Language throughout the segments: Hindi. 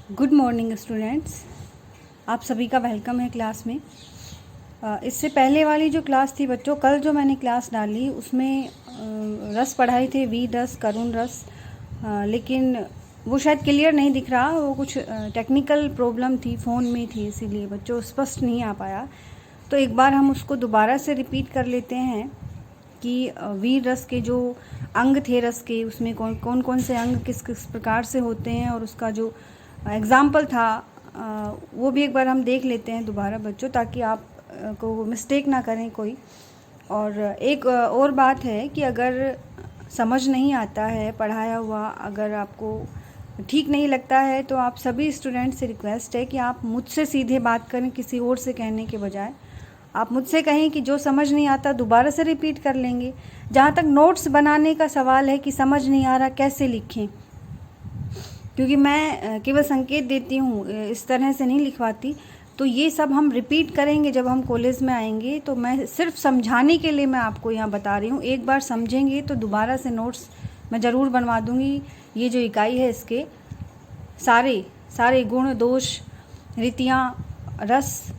Good morning students. आप सभी का वेलकम है क्लास में। इससे पहले वाली जो क्लास थी बच्चों, कल जो मैंने क्लास डाली उसमें रस पढ़ाई थे, वीर रस, करुण रस, लेकिन वो शायद क्लियर नहीं दिख रहा। वो कुछ टेक्निकल प्रॉब्लम थी, फ़ोन में थी, इसीलिए बच्चों स्पष्ट नहीं आ पाया। तो एक बार हम उसको दोबारा से रिपीट कर लेते हैं कि वीर रस के जो अंग थे रस के, उसमें कौन कौन से अंग किस किस प्रकार से होते हैं, और उसका जो एग्ज़ाम्पल था वो भी एक बार हम देख लेते हैं दोबारा बच्चों, ताकि आप को मिस्टेक ना करें कोई। और एक और बात है कि अगर समझ नहीं आता है पढ़ाया हुआ, अगर आपको ठीक नहीं लगता है, तो आप सभी स्टूडेंट से रिक्वेस्ट है कि आप मुझसे सीधे बात करें, किसी और से कहने के बजाय आप मुझसे कहें कि जो समझ नहीं आता दोबारा से रिपीट कर लेंगे। जहाँ तक नोट्स बनाने का सवाल है कि समझ नहीं आ रहा कैसे लिखें, क्योंकि मैं केवल संकेत देती हूँ, इस तरह से नहीं लिखवाती। तो ये सब हम रिपीट करेंगे जब हम कॉलेज में आएंगे। तो मैं सिर्फ समझाने के लिए मैं आपको यहाँ बता रही हूँ। एक बार समझेंगे तो दोबारा से नोट्स मैं ज़रूर बनवा दूँगी। ये जो इकाई है इसके सारे गुण, दोष, रीतियाँ, रस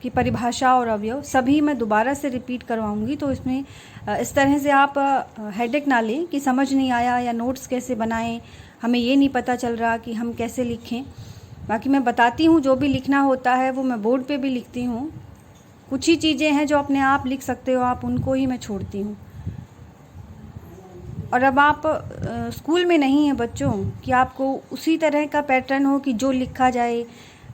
की परिभाषा और अवयव सभी मैं दोबारा से रिपीट करवाऊँगी। तो इसमें इस तरह से आप हेडेक ना लें कि समझ नहीं आया या नोट्स कैसे बनाएं, हमें ये नहीं पता चल रहा कि हम कैसे लिखें। बाकी मैं बताती हूँ, जो भी लिखना होता है वो मैं बोर्ड पे भी लिखती हूँ। कुछ ही चीज़ें हैं जो अपने आप लिख सकते हो आप, उनको ही मैं छोड़ती हूँ। और अब आप स्कूल में नहीं हैं बच्चों कि आपको उसी तरह का पैटर्न हो कि जो लिखा जाए।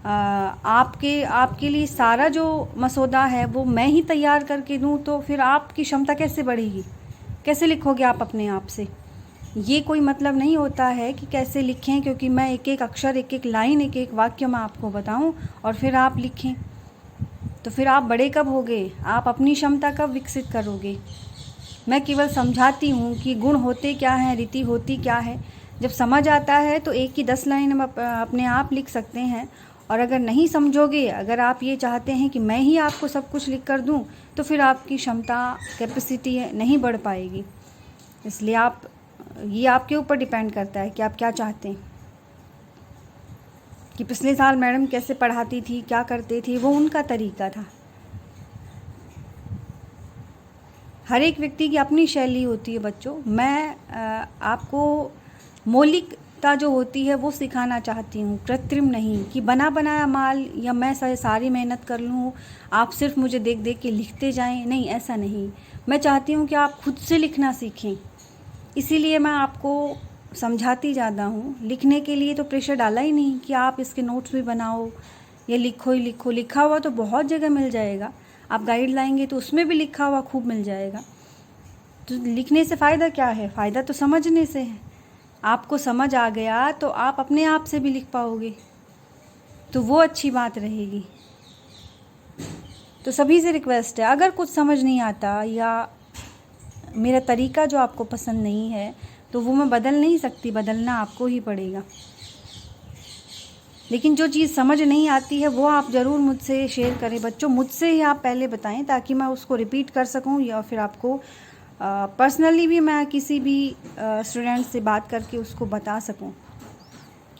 आपके लिए सारा जो मसौदा है वो मैं ही तैयार करके दूँ, तो फिर आपकी क्षमता कैसे बढ़ेगी, कैसे लिखोगे आप अपने आप से। ये कोई मतलब नहीं होता है कि कैसे लिखें, क्योंकि मैं एक एक अक्षर, एक एक लाइन, एक एक वाक्य मैं आपको बताऊं और फिर आप लिखें। तो फिर आप बड़े कब होगे, आप अपनी क्षमता कब विकसित करोगे। मैं केवल समझाती हूँ कि गुण होते क्या हैं, रीति होती क्या है। जब समझ आता है तो एक की 10 लाइन हम अपने आप लिख सकते हैं। और अगर नहीं समझोगे, अगर आप ये चाहते हैं कि मैं ही आपको सब कुछ लिख कर दूँ, तो फिर आपकी क्षमता, कैपेसिटी नहीं बढ़ पाएगी। इसलिए ये आपके ऊपर डिपेंड करता है कि आप क्या चाहते हैं। कि पिछले साल मैडम कैसे पढ़ाती थी, क्या करते थे, वो उनका तरीका था। हर एक व्यक्ति की अपनी शैली होती है बच्चों। मैं आपको मौलिकता जो होती है वो सिखाना चाहती हूँ, कृत्रिम नहीं कि बना बनाया माल, या मैं सारी मेहनत कर लूँ, आप सिर्फ मुझे देख देख के लिखते जाएं। नहीं, ऐसा नहीं। मैं चाहती हूँ कि आप खुद से लिखना सीखें। इसीलिए मैं आपको समझाती ज़्यादा हूँ। लिखने के लिए तो प्रेशर डाला ही नहीं कि आप इसके नोट्स भी बनाओ या लिखो ही लिखो। लिखा हुआ तो बहुत जगह मिल जाएगा, आप गाइड लाएंगे तो उसमें भी लिखा हुआ खूब मिल जाएगा। तो लिखने से फ़ायदा क्या है, फ़ायदा तो समझने से है। आपको समझ आ गया तो आप अपने आप से भी लिख पाओगे, तो वो अच्छी बात रहेगी। तो सभी से रिक्वेस्ट है, अगर कुछ समझ नहीं आता या मेरा तरीका जो आपको पसंद नहीं है, तो वो मैं बदल नहीं सकती, बदलना आपको ही पड़ेगा। लेकिन जो चीज़ समझ नहीं आती है वो आप ज़रूर मुझसे शेयर करें बच्चों। मुझसे ही आप पहले बताएं, ताकि मैं उसको रिपीट कर सकूं, या फिर आपको पर्सनली भी मैं किसी भी स्टूडेंट से बात करके उसको बता सकूं।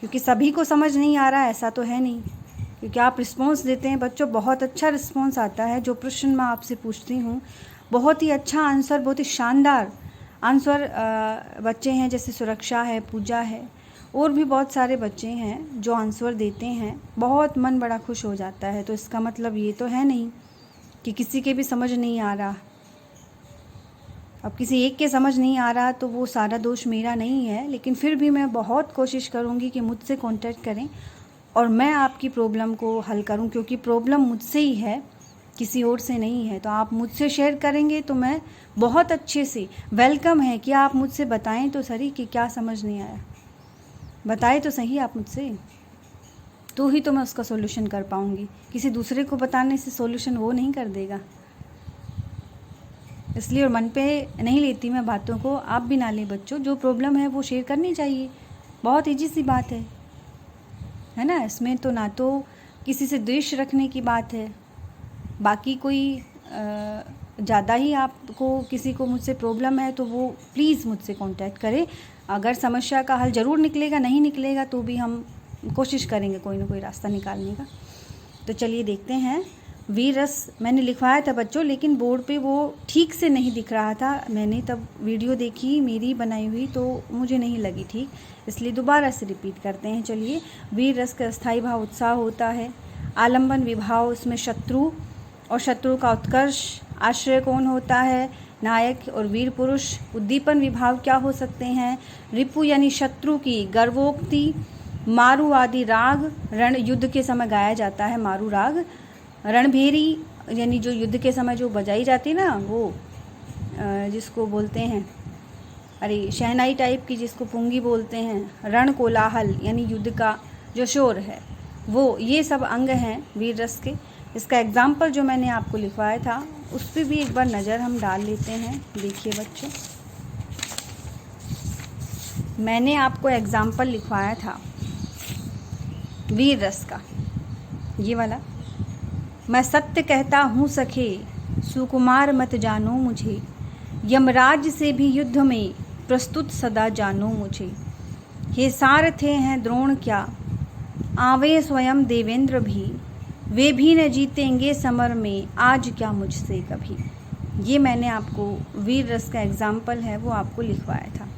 क्योंकि सभी को समझ नहीं आ रहा, ऐसा तो है नहीं। क्योंकि आप रिस्पॉन्स देते हैं बच्चों, बहुत अच्छा रिस्पॉन्स आता है। जो प्रश्न मैं आपसे पूछती हूँ, बहुत ही अच्छा आंसर, बहुत ही शानदार आंसर बच्चे हैं। जैसे सुरक्षा है, पूजा है, और भी बहुत सारे बच्चे हैं जो आंसर देते हैं, बहुत मन बड़ा खुश हो जाता है। तो इसका मतलब ये तो है नहीं कि किसी के भी समझ नहीं आ रहा। अब किसी एक के समझ नहीं आ रहा तो वो सारा दोष मेरा नहीं है, लेकिन फिर भी मैं बहुत कोशिश करूँगी कि मुझसे कांटेक्ट करें और मैं आपकी प्रॉब्लम को हल करूँ, क्योंकि प्रॉब्लम मुझसे ही है, किसी और से नहीं है। तो आप मुझसे शेयर करेंगे तो मैं बहुत अच्छे से, वेलकम है कि आप मुझसे बताएं तो सही कि क्या समझ नहीं आया। बताए तो सही आप मुझसे, तो ही तो मैं उसका सॉल्यूशन कर पाऊँगी। किसी दूसरे को बताने से सॉल्यूशन वो नहीं कर देगा। इसलिए और मन पे नहीं लेती मैं बातों को, आप भी ना लें बच्चों। जो प्रॉब्लम है वो शेयर करनी चाहिए, बहुत ईजी सी बात है ना। इसमें तो ना तो किसी से द्वेष रखने की बात है, बाकी कोई ज़्यादा ही आपको किसी को मुझसे प्रॉब्लम है तो वो प्लीज़ मुझसे कांटेक्ट करें। अगर समस्या का हल ज़रूर निकलेगा, नहीं निकलेगा तो भी हम कोशिश करेंगे कोई ना कोई रास्ता निकालने का। तो चलिए देखते हैं। वीर रस मैंने लिखवाया था बच्चों, लेकिन बोर्ड पे वो ठीक से नहीं दिख रहा था। मैंने तब वीडियो देखी मेरी बनाई हुई तो मुझे नहीं लगी ठीक, इसलिए दोबारा से रिपीट करते हैं। चलिए, वीर रस का अस्थायी भाव उत्साह होता है। आलम्बन विभाव, उसमें शत्रु और शत्रु का उत्कर्ष। आश्रय कौन होता है? नायक और वीर पुरुष। उद्दीपन विभाव क्या हो सकते हैं? रिपु यानी शत्रु की गर्वोक्ति। मारु आदि राग, रण युद्ध के समय गाया जाता है मारु राग। रणभेरी यानी जो युद्ध के समय जो बजाई जाती है ना, वो जिसको बोलते हैं, अरे शहनाई टाइप की जिसको पुंगी बोलते हैं। रण कोलाहल यानी युद्ध का जो शोर है वो, ये सब अंग हैं वीर रस के। इसका एग्जाम्पल जो मैंने आपको लिखवाया था उस पर भी एक बार नज़र हम डाल लेते हैं। देखिए बच्चों, मैंने आपको एग्जाम्पल लिखवाया था वीर रस का, ये वाला। मैं सत्य कहता हूँ सखे, सुकुमार मत जानो मुझे। यमराज से भी युद्ध में प्रस्तुत सदा जानो मुझे। हे सारथे हैं द्रोण क्या, आवे स्वयं देवेंद्र भी। वे भी न जीतेंगे समर में, आज क्या मुझसे कभी। ये मैंने आपको वीर रस का एग्जाम्पल है वो आपको लिखवाया था।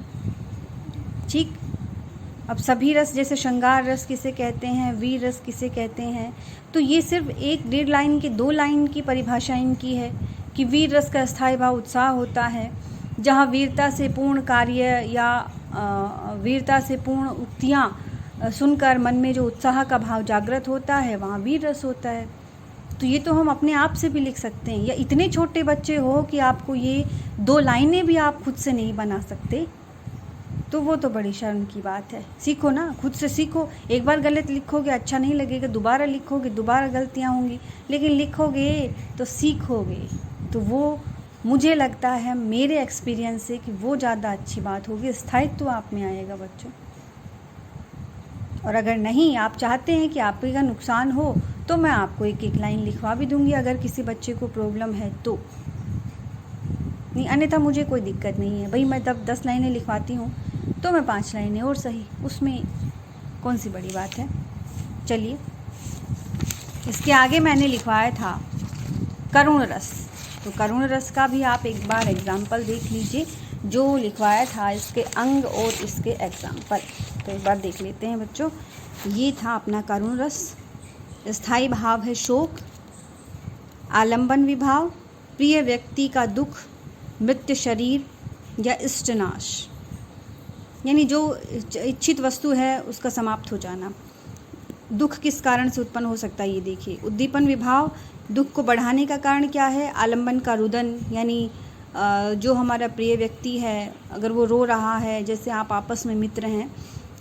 ठीक, अब सभी रस, जैसे श्रृंगार रस किसे कहते हैं, वीर रस किसे कहते हैं, तो ये सिर्फ 1-1.5 लाइन की 2 लाइन की परिभाषा इनकी है कि वीर रस का स्थायी भाव उत्साह होता है। जहाँ वीरता से पूर्ण कार्य या वीरता से पूर्ण उक्तियाँ सुनकर मन में जो उत्साह का भाव जागृत होता है, वहाँ वीर रस होता है। तो ये तो हम अपने आप से भी लिख सकते हैं, या इतने छोटे बच्चे हो कि आपको ये 2 लाइनें भी आप खुद से नहीं बना सकते, तो वो तो बड़ी शर्म की बात है। सीखो ना, खुद से सीखो। एक बार गलत लिखोगे अच्छा नहीं लगेगा, दोबारा लिखोगे दोबारा गलतियाँ होंगी, लेकिन लिखोगे तो सीखोगे। तो वो मुझे लगता है मेरे एक्सपीरियंस से कि वो ज़्यादा अच्छी बात होगी, स्थायित्व आप में आएगा बच्चों। और अगर नहीं, आप चाहते हैं कि आपका नुकसान हो, तो मैं आपको 1-1 लाइन लिखवा भी दूंगी अगर किसी बच्चे को प्रॉब्लम है तो। नहीं, अन्यथा मुझे कोई दिक्कत नहीं है भाई। मैं तब 10 लाइनें लिखवाती हूँ तो मैं 5 लाइनें और सही, उसमें कौन सी बड़ी बात है। चलिए, इसके आगे मैंने लिखवाया था करुण रस। तो करुण रस का भी आप एक बार एग्जाम्पल देख लीजिए, जो लिखवाया था इसके अंग और इसके एग्जाम्पल। तो एक बार देख लेते हैं बच्चों। ये था अपना करुण रस। स्थायी भाव है शोक। आलंबन विभाव, प्रिय व्यक्ति का दुख, मृत्यु शरीर या इष्टनाश, यानी जो इच्छित वस्तु है उसका समाप्त हो जाना। दुख किस कारण से उत्पन्न हो सकता है ये देखिए। उद्दीपन विभाव, दुख को बढ़ाने का कारण क्या है? आलंबन का रुदन, यानी जो हमारा प्रिय व्यक्ति है अगर वो रो रहा है, जैसे आप आपस में मित्र हैं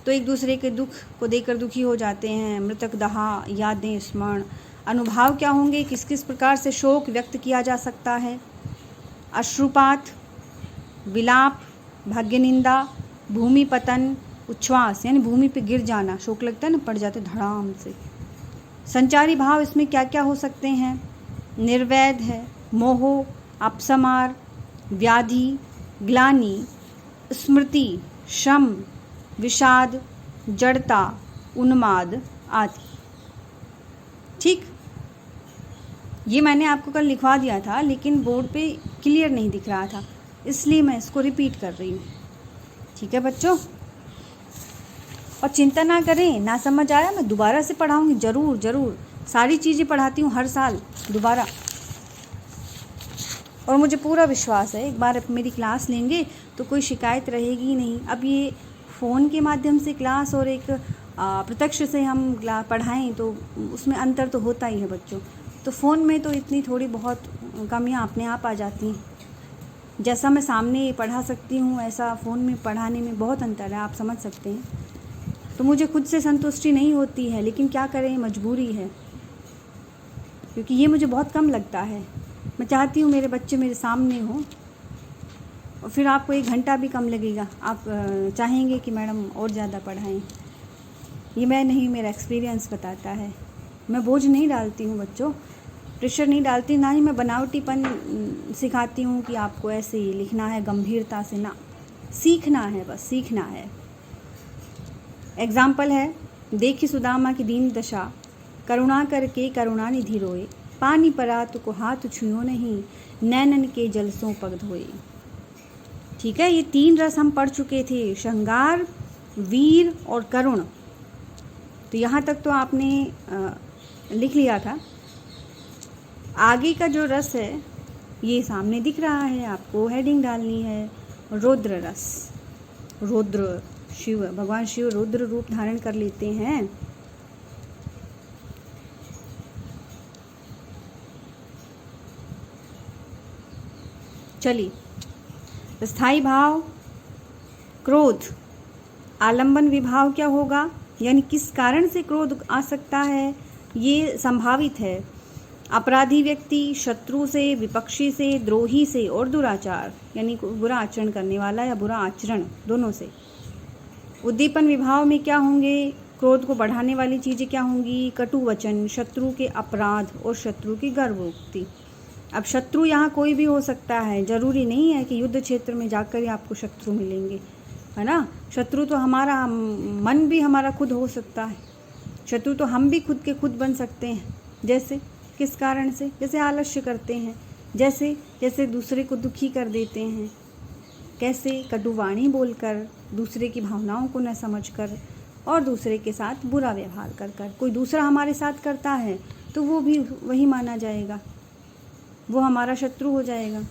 तो एक दूसरे के दुख को देखकर दुखी हो जाते हैं। मृतक दहा, यादें, स्मरण। अनुभाव क्या होंगे? किस किस प्रकार से शोक व्यक्त किया जा सकता है? अश्रुपात, विलाप, भाग्य निंदा, भूमि पतन, उच्छ्वास यानी भूमि पे गिर जाना, शोक लगता है ना, पड़ जाते धड़ाम से। संचारी भाव इसमें क्या क्या हो सकते हैं? निर्वैध है, मोह, अपसमार, व्याधि, ग्लानि, स्मृति, शम, विषाद, जड़ता, उन्माद आदि। ठीक, ये मैंने आपको कल लिखवा दिया था, लेकिन बोर्ड पे क्लियर नहीं दिख रहा था, इसलिए मैं इसको रिपीट कर रही हूँ। ठीक है बच्चों, और चिंता ना करें, ना समझ आया मैं दोबारा से पढ़ाऊँगी, ज़रूर ज़रूर। सारी चीज़ें पढ़ाती हूँ हर साल दोबारा, और मुझे पूरा विश्वास है एक बार मेरी क्लास लेंगे तो कोई शिकायत रहेगी नहीं। अब ये फ़ोन के माध्यम से क्लास और एक प्रत्यक्ष से हम पढ़ाएं तो उसमें अंतर तो होता ही है बच्चों। तो फ़ोन में तो इतनी थोड़ी बहुत कमियां अपने आप आ जाती हैं। जैसा मैं सामने पढ़ा सकती हूँ ऐसा फ़ोन में पढ़ाने में बहुत अंतर है, आप समझ सकते हैं। तो मुझे खुद से संतुष्टि नहीं होती है, लेकिन क्या करें, मजबूरी है, क्योंकि ये मुझे बहुत कम लगता है। मैं चाहती हूँ मेरे बच्चे मेरे सामने हों, और फिर आपको 1 घंटा भी कम लगेगा, आप चाहेंगे कि मैडम और ज़्यादा पढ़ाएं। ये मैं नहीं, मेरा एक्सपीरियंस बताता है। मैं बोझ नहीं डालती हूँ बच्चों, प्रेशर नहीं डालती, ना ही मैं बनावटीपन सिखाती हूँ कि आपको ऐसे ही लिखना है गंभीरता से, ना, सीखना है, बस सीखना है। एग्जाम्पल है देखी सुदामा की दीन दशा, करुणा करके करुणानिधि रोए। पानी परात को हाथ छुयो नहीं, नैनन के जलसों पग धोए। ठीक है, ये 3 रस हम पढ़ चुके थे, श्रृंगार, वीर और करुण। तो यहाँ तक तो आपने लिख लिया था। आगे का जो रस है ये सामने दिख रहा है, आपको हेडिंग डालनी है, रुद्र रस। रुद्र शिव, भगवान शिव रुद्र रूप धारण कर लेते हैं। चलिए, स्थायी भाव क्रोध, आलंबन विभाव क्या होगा, यानी किस कारण से क्रोध आ सकता है, ये संभावित है। अपराधी व्यक्ति, शत्रु से, विपक्षी से, द्रोही से और दुराचार यानी बुरा आचरण करने वाला या बुरा आचरण, दोनों से। उद्दीपन विभाव में क्या होंगे, क्रोध को बढ़ाने वाली चीज़ें क्या होंगी, कटु वचन, शत्रु के अपराध और शत्रु की गर्भोक्ति। अब शत्रु यहाँ कोई भी हो सकता है, जरूरी नहीं है कि युद्ध क्षेत्र में जाकर ही आपको शत्रु मिलेंगे, है ना। शत्रु तो हमारा मन भी हमारा खुद हो सकता है। शत्रु तो हम भी खुद के खुद बन सकते हैं। जैसे किस कारण से, जैसे आलस्य करते हैं, जैसे दूसरे को दुखी कर देते हैं, कैसे कटुवाणी बोलकर, दूसरे की भावनाओं को न समझकर और दूसरे के साथ बुरा व्यवहार कर कोई दूसरा हमारे साथ करता है तो वो भी वही माना जाएगा, वो हमारा शत्रु हो जाएगा।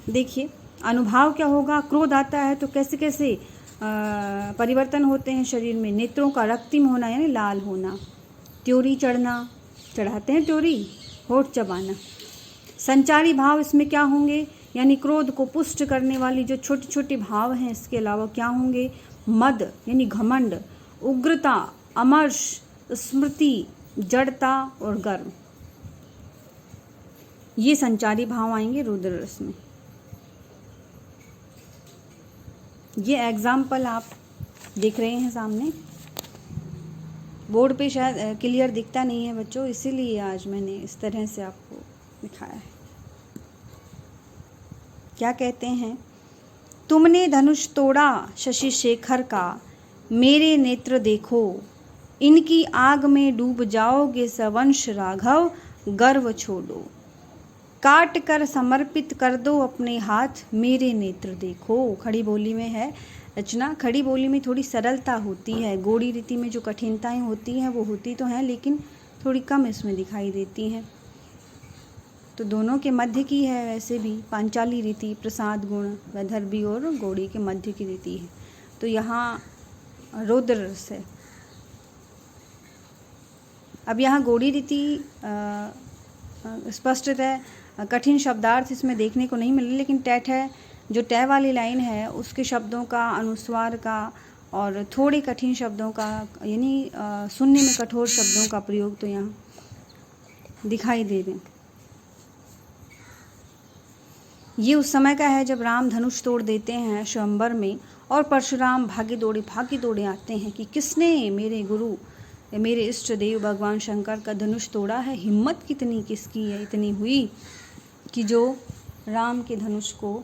देखिए, अनुभाव क्या होगा, क्रोध आता है तो कैसे कैसे परिवर्तन होते हैं शरीर में। नेत्रों का रक्तिम होना यानी लाल होना, त्योरी चढ़ना, चढ़ाते हैं त्योरी, होठ चबाना। संचारी भाव इसमें क्या होंगे, यानी क्रोध को पुष्ट करने वाली जो छोटे छोटे भाव हैं, इसके अलावा क्या होंगे, मद यानी घमंड, उग्रता, अमर्ष, स्मृति, जड़ता और गर्व। ये संचारी भाव आएंगे रुद्र रस में। ये एग्जाम्पल आप देख रहे हैं सामने, बोर्ड पे शायद क्लियर दिखता नहीं है बच्चों, इसीलिए आज मैंने इस तरह से आपको दिखाया है। क्या कहते हैं, तुमने धनुष तोड़ा शशि शेखर का, मेरे नेत्र देखो, इनकी आग में डूब जाओगे सवंश राघव, गर्व छोड़ो। काट कर समर्पित कर दो अपने हाथ, मेरे नेत्र देखो। खड़ी बोली में है रचना। खड़ी बोली में थोड़ी सरलता होती है, गोड़ी रीति में जो कठिनताएं होती हैं वो होती तो हैं, लेकिन थोड़ी कम इसमें दिखाई देती हैं। तो दोनों के मध्य की है, वैसे भी पांचाली रीति प्रसाद गुण, वैदर्भी और गोड़ी के मध्य की रीति है। तो यहाँ रुद्र रस है। अब यहाँ गोड़ी रीति स्पष्टतः कठिन शब्दार्थ इसमें देखने को नहीं मिले, लेकिन टैट है, जो टै वाली लाइन है उसके शब्दों का, अनुस्वार का और थोड़े कठिन शब्दों का, यानी सुनने में कठोर शब्दों का प्रयोग तो यहाँ दिखाई दे रहे। ये उस समय का है जब राम धनुष तोड़ देते हैं स्वयंवर में, और परशुराम भागे दौड़े आते हैं कि किसने मेरे गुरु, मेरे इष्ट देव भगवान शंकर का धनुष तोड़ा है। हिम्मत कितनी किसकी है, इतनी हुई कि जो राम के धनुष को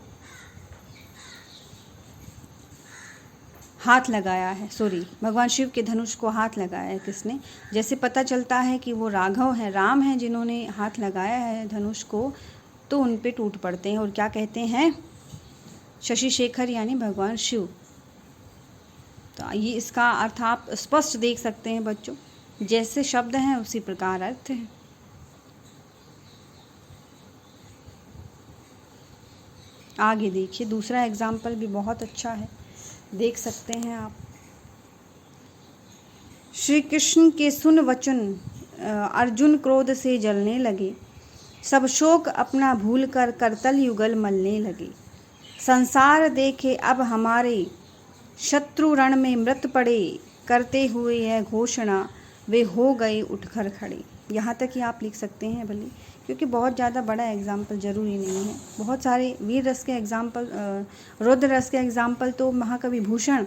हाथ लगाया है, भगवान शिव के धनुष को हाथ लगाया है किसने। जैसे पता चलता है कि वो राघव हैं, राम हैं जिन्होंने हाथ लगाया है धनुष को, तो उन पे टूट पड़ते हैं और क्या कहते हैं, शशि शेखर यानी भगवान शिव। तो ये इसका अर्थ आप स्पष्ट देख सकते हैं बच्चों, जैसे शब्द हैं उसी प्रकार अर्थ है। आगे देखिए, दूसरा एग्जाम्पल भी बहुत अच्छा है, देख सकते हैं आप। श्री कृष्ण के सुन वचन अर्जुन क्रोध से जलने लगे, सब शोक अपना भूल कर करतल युगल मलने लगे। संसार देखे अब हमारे, शत्रु रण में मृत पड़े, करते हुए यह घोषणा वे हो गए उठकर खड़े। यहाँ तक ही आप लिख सकते हैं भले, क्योंकि बहुत ज़्यादा बड़ा एग्जाम्पल ज़रूरी नहीं है। बहुत सारे वीर रस के एग्जाम्पल, रुद्र रस के एग्जाम्पल तो महाकवि भूषण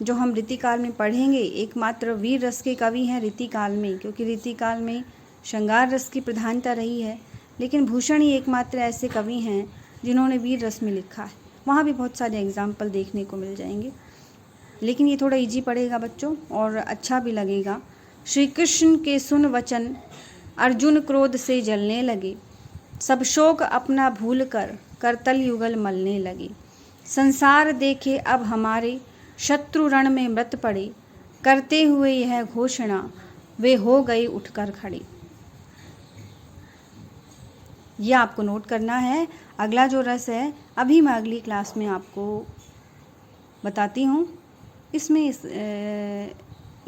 जो हम रीतिकाल में पढ़ेंगे, एकमात्र वीर रस के कवि हैं रीतिकाल में, क्योंकि रीतिकाल में श्रृंगार रस की प्रधानता रही है, लेकिन भूषण ही एकमात्र ऐसे कवि हैं जिन्होंने वीर रस में लिखा है। वहाँ भी बहुत सारे एग्जाम्पल देखने को मिल जाएंगे, लेकिन ये थोड़ा इजी पड़ेगा बच्चों और अच्छा भी लगेगा। श्री कृष्ण के सुन वचन अर्जुन क्रोध से जलने लगे। सब शोक अपना भूल कर करतल युगल मलने लगे। संसार देखे अब हमारे शत्रु रण में मृत पड़े। करते हुए यह घोषणा वे हो गए उठकर खड़े। यह आपको नोट करना है। अगला जो रस है अभी मैं अगली क्लास में आपको बताती हूँ। इसमें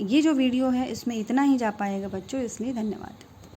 ये जो वीडियो है इसमें इतना ही जा पाएगा बच्चों, इसलिए धन्यवाद।